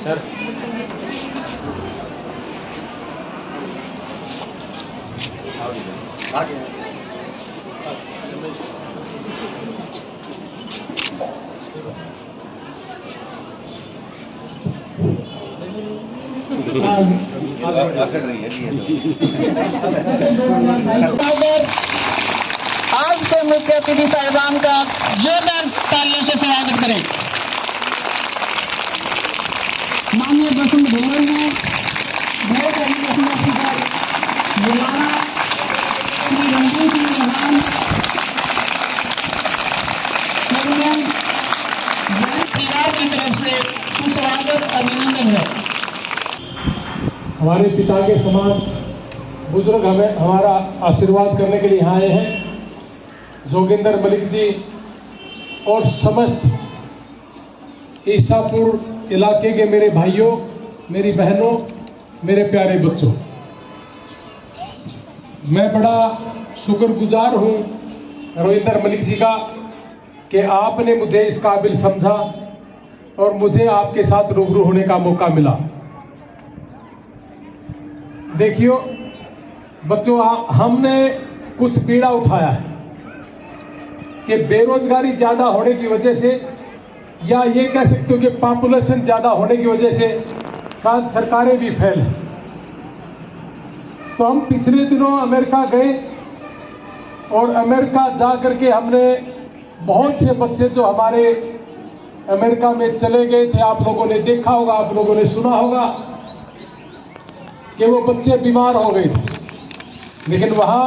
Sir आगे अकड़ रही है आज के मुख्य अतिथि साहिबान का जोरदार तालियों से स्वागत करें। माननीय बसंत भवन में बहुत अधिवेशन स्पीकर बुलाना श्री रणजीत सिंह चौहान चेयरमैन परिवार की तरफ से सुस्वागत अभिनंदन है। हमारे पिता के समान बुजुर्ग हमें हमारा आशीर्वाद करने के लिए यहाँ आए हैं। जोगिंदर मलिक जी और समस्त ईसापुर इलाके के मेरे भाइयों, मेरी बहनों, मेरे प्यारे बच्चों, मैं बड़ा शुक्रगुजार हूँ रविंदर मलिक जी का कि आपने मुझे इस काबिल समझा और मुझे आपके साथ रूबरू होने का मौका मिला। देखियो बच्चों, हमने कुछ पीड़ा उठाया है कि बेरोजगारी ज्यादा होने की वजह से, या ये कह सकते हो कि पॉपुलेशन ज्यादा होने की वजह से साथ सरकारें भी फेल हैं। तो हम पिछले दिनों अमेरिका गए और अमेरिका जा करके हमने बहुत से बच्चे जो हमारे अमेरिका में चले गए थे, आप लोगों ने देखा होगा, आप लोगों ने सुना होगा कि वो बच्चे बीमार हो गए थे, लेकिन वहां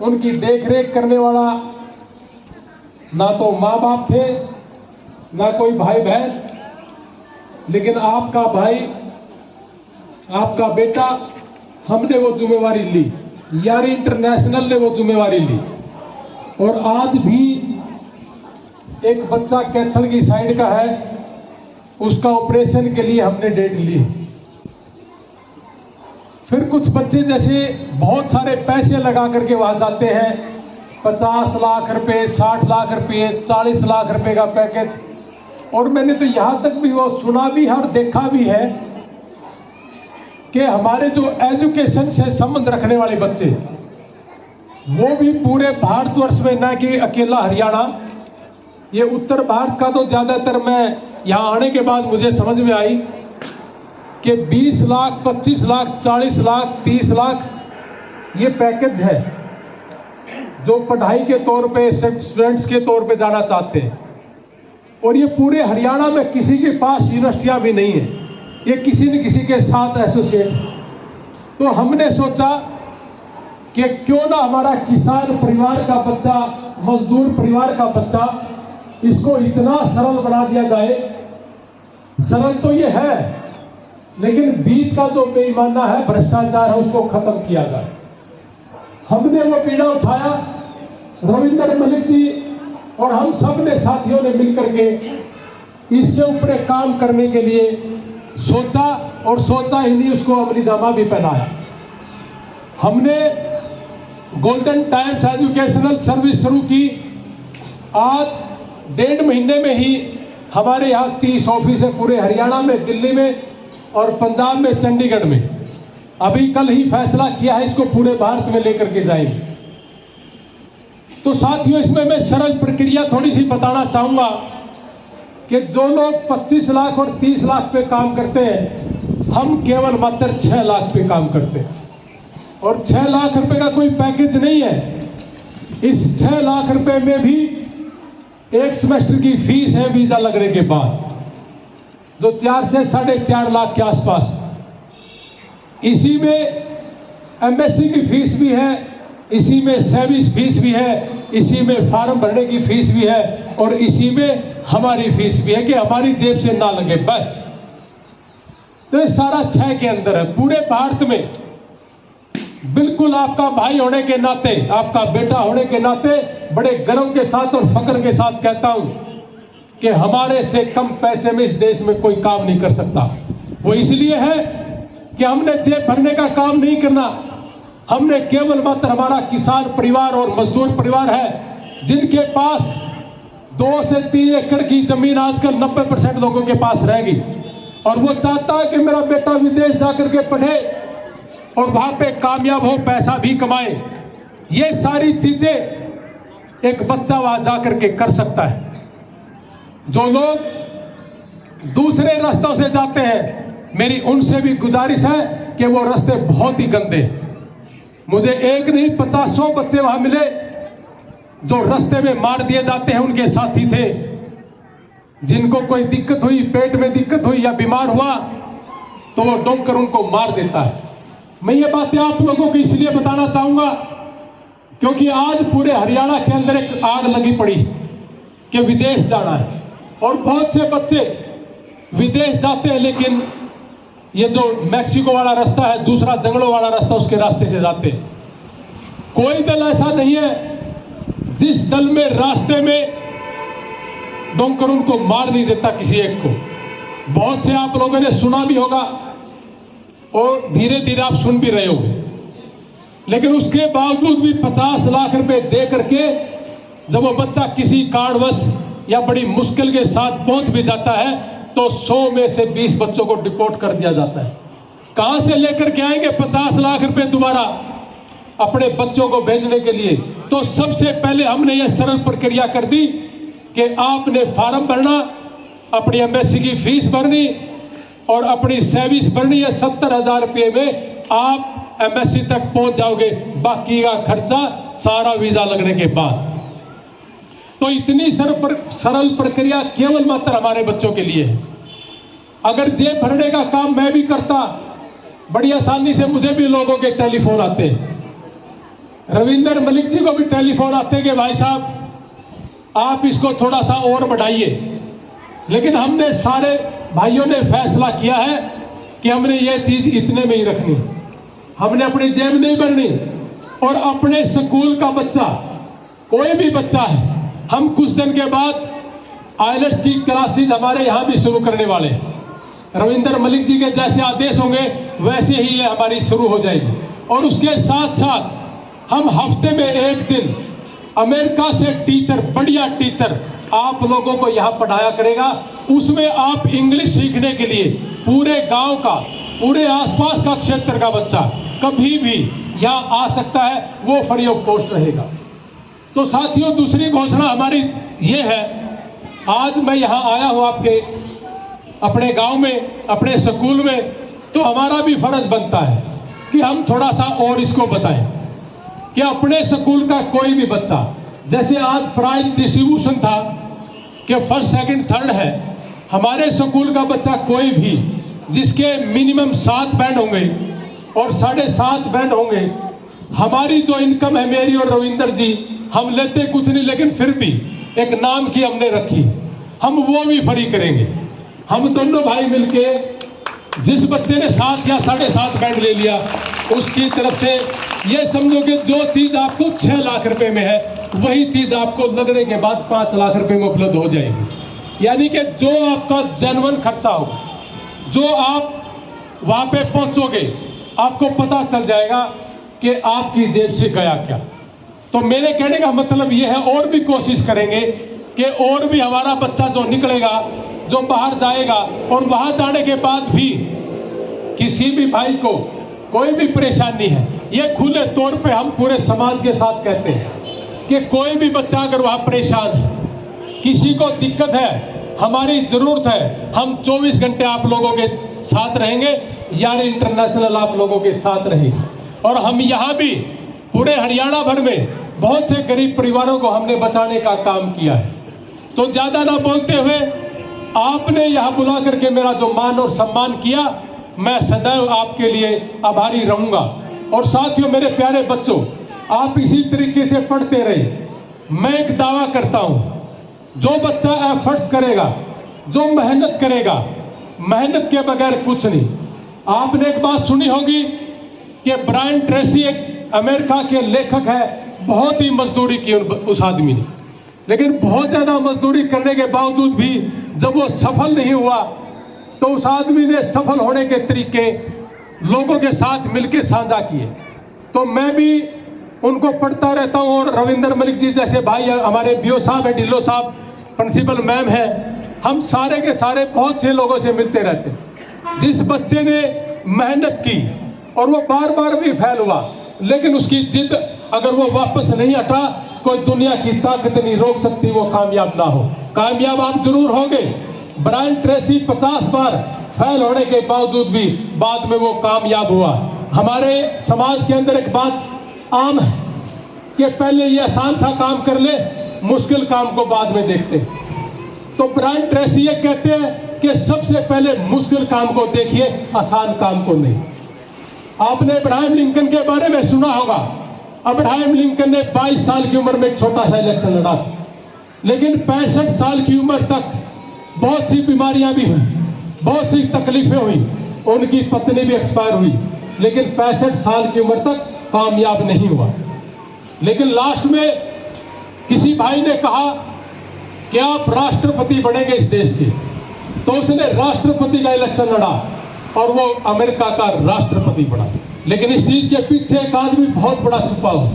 उनकी देखरेख करने वाला ना तो माँ बाप थे, ना कोई भाई बहन, लेकिन आपका भाई, आपका बेटा, हमने वो जिम्मेवारी ली, यारी इंटरनेशनल ने वो जिम्मेवारी ली। और आज भी एक बच्चा कैथल की साइड का है, उसका ऑपरेशन के लिए हमने डेट ली। फिर कुछ बच्चे जैसे बहुत सारे पैसे लगा करके वहां जाते हैं, 50 लाख रुपए, 60 लाख रुपए, 40 लाख रुपए का पैकेज। और मैंने तो यहां तक भी वो सुना भी है और देखा भी है कि हमारे जो एजुकेशन से संबंध रखने वाले बच्चे, वो भी पूरे भारतवर्ष में, न कि अकेला हरियाणा, ये उत्तर भारत का तो ज्यादातर, मैं यहां आने के बाद मुझे समझ में आई कि 20 लाख, 25 लाख, 40 लाख, 30 लाख ये पैकेज है जो पढ़ाई के तौर पे स्टूडेंट्स के तौर पे जाना चाहते हैं। और ये पूरे हरियाणा में किसी के पास यूनिवर्सिटियां भी नहीं है, ये किसी न किसी के साथ एसोसिएट। तो हमने सोचा कि क्यों ना हमारा किसान परिवार का बच्चा, मजदूर परिवार का बच्चा, इसको इतना सरल बना दिया जाए। सरल तो ये है, लेकिन बीच का जो बेईमाना है, भ्रष्टाचार है, उसको खत्म किया जाए। हमने वो पीड़ा उठाया, रविंदर मलिक जी और हम सब ने, साथियों ने मिलकर के इसके ऊपर काम करने के लिए सोचा, और सोचा ही नहीं, उसको अमलीनामा भी पहनाया। हमने गोल्डन टाइम्स एजुकेशनल सर्विस शुरू की। आज 1.5 महीने में ही हमारे यहाँ 30 ऑफिस है पूरे हरियाणा में, दिल्ली में और पंजाब में, चंडीगढ़ में। अभी कल ही फैसला किया है, इसको पूरे भारत में लेकर के जाएंगे। तो साथियों, इसमें मैं सरल प्रक्रिया थोड़ी सी बताना चाहूंगा कि जो लोग 25 लाख और 30 लाख पे काम करते हैं, हम केवल मात्र 6 लाख पे काम करते हैं। और 6 लाख रुपए का कोई पैकेज नहीं है। इस 6 लाख रुपए में भी एक सेमेस्टर की फीस है वीजा लगने के बाद, जो 4 से 4.5 लाख के आसपास। इसी में एमएससी की फीस भी है, इसी में सर्विस फीस भी है, इसी में फॉर्म भरने की फीस भी है, और इसी में हमारी फीस भी है कि हमारी जेब से ना लगे, बस। तो ये सारा 6 के अंदर है। पूरे भारत में बिल्कुल आपका भाई होने के नाते, आपका बेटा होने के नाते बड़े गर्व के साथ और फख्र के साथ कहता हूं कि हमारे से कम पैसे में इस देश में कोई काम नहीं कर सकता। वो इसलिए है कि हमने जेब भरने का काम नहीं करना। हमने केवल मात्र, हमारा किसान परिवार और मजदूर परिवार है जिनके पास 2 से 3 एकड़ की जमीन आजकल 90% लोगों के पास रहेगी, और वो चाहता है कि मेरा बेटा विदेश जाकर के पढ़े और वहां पे कामयाब हो, पैसा भी कमाए। ये सारी चीजें एक बच्चा वहां जाकर के कर सकता है। जो लोग दूसरे रास्तों से जाते हैं, मेरी उनसे भी गुजारिश है कि वो रास्ते बहुत ही गंदे हैं। मुझे एक नहीं 50 बच्चे वहां मिले जो रास्ते में मार दिए जाते हैं। उनके साथी थे, जिनको कोई दिक्कत हुई, पेट में दिक्कत हुई या बीमार हुआ तो वो डोंकर उनको मार देता है। मैं ये बातें आप लोगों को इसलिए बताना चाहूंगा क्योंकि आज पूरे हरियाणा के अंदर एक आग लगी पड़ी कि विदेश जाना है, और बहुत से बच्चे विदेश जाते हैं, लेकिन ये जो मैक्सिको वाला रास्ता है, दूसरा जंगलों वाला रास्ता, उसके रास्ते से जाते हैं। कोई दल ऐसा नहीं है जिस दल में रास्ते में डोंकर उनको मार नहीं देता किसी एक को। बहुत से आप लोगों ने सुना भी होगा और धीरे धीरे आप सुन भी रहे हो, लेकिन उसके बावजूद भी 50 लाख रुपए दे करके जब वो बच्चा किसी कारणवश या बड़ी मुश्किल के साथ पहुंच भी जाता है तो 100 में से 20 बच्चों को डिपोर्ट कर दिया जाता है। कहां से लेकर के आएंगे 50 लाख रुपए दोबारा अपने बच्चों को भेजने के लिए? तो सबसे पहले हमने यह सरल प्रक्रिया कर दी कि आपने फार्म भरना, अपनी एमएससी की फीस भरनी और अपनी सर्विस भरनी है। 70,000 रुपये में आप एमएससी तक पहुंच जाओगे, बाकी का खर्चा सारा वीजा लगने के बाद। तो इतनी सरल प्रक्रिया केवल मात्र हमारे बच्चों के लिए है। अगर जेब भरने का काम मैं भी करता, बड़ी आसानी से मुझे भी लोगों के टेलीफोन आते, रविंदर मलिक जी को भी टेलीफोन आते कि भाई साहब आप इसको थोड़ा सा और बढ़ाइए। लेकिन हमने सारे भाइयों ने फैसला किया है कि हमने ये चीज इतने में ही रखनी, हमने अपनी जेब नहीं भरनी। और अपने स्कूल का बच्चा, कोई भी बच्चा है, हम कुछ दिन के बाद आइलेट्स की क्लासेज हमारे यहां भी शुरू करने वाले हैं। रविंदर मलिक जी के जैसे आदेश होंगे वैसे ही ये हमारी शुरू हो जाएगी। और उसके साथ साथ हम हफ्ते में एक दिन अमेरिका से टीचर, बढ़िया टीचर आप लोगों को यहां पढ़ाया करेगा। उसमें आप इंग्लिश सीखने के लिए पूरे गांव का, पूरे आसपास का क्षेत्र का बच्चा कभी भी यहां आ सकता है, वो फ्री ऑफ कॉस्ट रहेगा। तो साथियों, दूसरी घोषणा हमारी ये है, आज मैं यहां आया हूं आपके अपने गांव में, अपने स्कूल में, तो हमारा भी फर्ज बनता है कि हम थोड़ा सा और इसको बताएं कि अपने स्कूल का कोई भी बच्चा, जैसे आज प्राइज डिस्ट्रीब्यूशन था कि फर्स्ट सेकंड थर्ड है, हमारे स्कूल का बच्चा कोई भी जिसके मिनिमम 7 बैंड होंगे और 7.5 बैंड होंगे, हमारी जो इनकम है मेरी और रविंदर जी, हम लेते कुछ नहीं, लेकिन फिर भी एक नाम की हमने रखी, हम वो भी फ्री करेंगे। हम दोनों भाई मिलके जिस बच्चे ने 7 या 7.5 बैंड ले लिया उसकी तरफ से ये समझो कि जो चीज आपको 6 लाख रुपए में है वही चीज आपको लगने के बाद 5 लाख रुपए में उपलब्ध हो जाएगी। यानी कि जो आपका जेन्युइन खर्चा होगा, जो आप वहां पे पहुंचोगे, आपको पता चल जाएगा कि आपकी जेब से गया क्या। तो मेरे कहने का मतलब यह है, और भी कोशिश करेंगे कि और भी हमारा बच्चा जो निकलेगा, जो बाहर जाएगा, और वहां जाने के बाद भी किसी भी भाई को कोई भी परेशानी है, ये खुले तौर पे हम पूरे समाज के साथ कहते हैं कि कोई भी बच्चा अगर वहां परेशान है, किसी को दिक्कत है, हमारी जरूरत है, हम 24 घंटे आप लोगों के साथ रहेंगे। यार इंटरनेशनल आप लोगों के साथ रहेगी। और हम यहाँ भी पूरे हरियाणा भर में बहुत से गरीब परिवारों को हमने बचाने का काम किया है। तो ज्यादा ना बोलते हुए, आपने यहाँ बुला करके मेरा जो मान और सम्मान किया, मैं सदैव आपके लिए आभारी रहूंगा। और साथियों, मेरे प्यारे बच्चों, आप इसी तरीके से पढ़ते रहे। मैं एक दावा करता हूं, जो बच्चा एफर्ट्स करेगा, जो मेहनत करेगा, मेहनत के बगैर कुछ नहीं। आपने एक बात सुनी होगी कि ब्रायन ट्रेसी एक अमेरिका के लेखक है, बहुत ही मजदूरी की उस आदमी ने, लेकिन बहुत ज्यादा मजदूरी करने के बावजूद भी जब वो सफल नहीं हुआ तो उस आदमी ने सफल होने के तरीके लोगों के साथ मिलकर साझा किए। तो मैं भी उनको पढ़ता रहता हूं, और रविंदर मलिक जी जैसे भाई हमारे बीओ साहब है, ढिल्लो साहब, प्रिंसिपल मैम है, हम सारे के सारे बहुत से लोगों से मिलते रहते हैं। जिस बच्चे ने मेहनत की और वो बार बार भी फेल हुआ, लेकिन उसकी जिद अगर वो वापस नहीं हटा, कोई दुनिया की ताकत नहीं रोक सकती वो कामयाब ना हो। कामयाब आप जरूर होंगे। ब्रायन ट्रेसी 50 बार फेल होने के बावजूद भी बाद में वो कामयाब हुआ। हमारे समाज के अंदर एक बात आम है कि पहले ये आसान सा काम कर ले, मुश्किल काम को बाद में देखते। तो ब्रायन ट्रेसी ये कहते हैं कि सबसे पहले मुश्किल काम को देखिए, आसान काम को नहीं। आपने अब्राहम लिंकन के बारे में सुना होगा। अब्राहम लिंकन ने 22 साल की उम्र में एक छोटा सा इलेक्शन लड़ा, लेकिन 65 साल की उम्र तक बहुत सी बीमारियां भी हुई, बहुत सी तकलीफें हुई, उनकी पत्नी भी एक्सपायर हुई, लेकिन 65 साल की उम्र तक कामयाब नहीं हुआ। लेकिन लास्ट में किसी भाई ने कहा कि आप राष्ट्रपति बनेंगे इस देश के, तो उसने राष्ट्रपति का इलेक्शन लड़ा और वो अमेरिका का राष्ट्रपति बना। लेकिन इस चीज के पीछे एक आदमी बहुत बड़ा छुपा हुआ।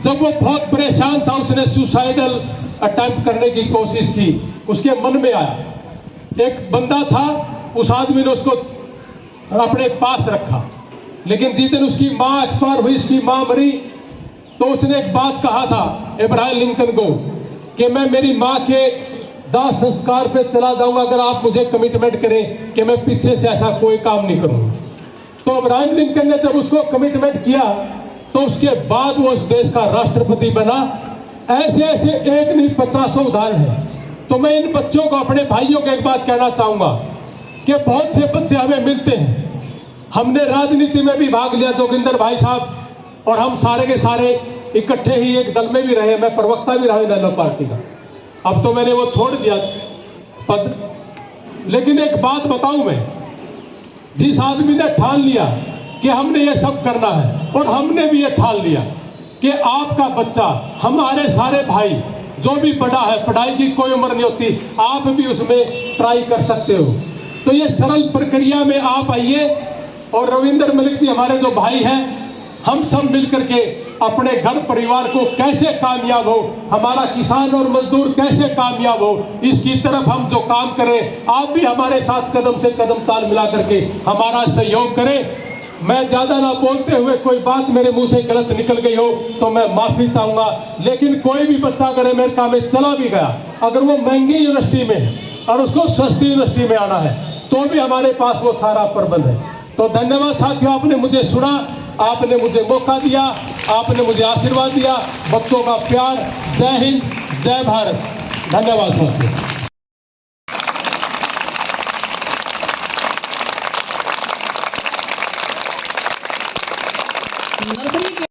जब वो बहुत परेशान था, उसने सुसाइडल अटेम्प्ट करने की कोशिश की, उसके मन में आया। एक बंदा था, उस आदमी ने उसको अपने पास रखा, लेकिन जिस दिन उसकी मां एक्सपायर हुई, उसकी मां मरी, तो उसने एक बात कहा था अब्राहम लिंकन को कि मैं मेरी मां के दाह संस्कार पे चला जाऊंगा अगर आप मुझे कमिटमेंट करें कि मैं पीछे से ऐसा कोई काम नहीं करूंगा। तो अब्राहम लिंकन ने जब उसको कमिटमेंट किया, तो उसके बाद वो उस देश का राष्ट्रपति बना। ऐसे ऐसे एक नहीं 50 उदाहरण हैं। तो मैं इन बच्चों को, अपने भाइयों को एक बात कहना चाहूंगा कि बहुत से बच्चे हमें मिलते हैं। हमने राजनीति में भी भाग लिया, जोगिंदर भाई साहब और हम सारे के सारे इकट्ठे ही एक दल में भी रहे। मैं प्रवक्ता भी रहा इनेलो पार्टी का, अब तो मैंने वो छोड़ दिया पद। लेकिन एक बात बताऊं मैं, जिस आदमी ने ठान लिया कि हमने ये सब करना है, और हमने भी ये ठान लिया कि आपका बच्चा, हमारे सारे भाई जो भी बड़ा है, पढ़ाई की कोई उम्र नहीं होती, आप भी उसमें ट्राई कर सकते हो। तो ये सरल प्रक्रिया में आप आइए, और रविंदर मलिक जी हमारे जो भाई हैं, हम सब मिलकर के अपने घर परिवार को कैसे कामयाब हो, हमारा किसान और मजदूर कैसे कामयाब हो, इसकी तरफ हम जो काम करें, आप भी हमारे साथ कदम से कदम ताल मिला करके हमारा सहयोग करें। मैं ज्यादा ना बोलते हुए, कोई बात मेरे मुंह से गलत निकल गई हो तो मैं माफी चाहूंगा। लेकिन कोई भी बच्चा अगर अमेरिका में चला भी गया, अगर वो महंगी यूनिवर्सिटी में है और उसको सस्ती यूनिवर्सिटी में आना है, तो भी हमारे पास वो सारा प्रबंध है। तो धन्यवाद साथियों, आपने मुझे सुना, आपने मुझे मौका दिया, आपने मुझे आशीर्वाद दिया, बच्चों का प्यार। जय हिंद, जय भारत। धन्यवाद साथियों।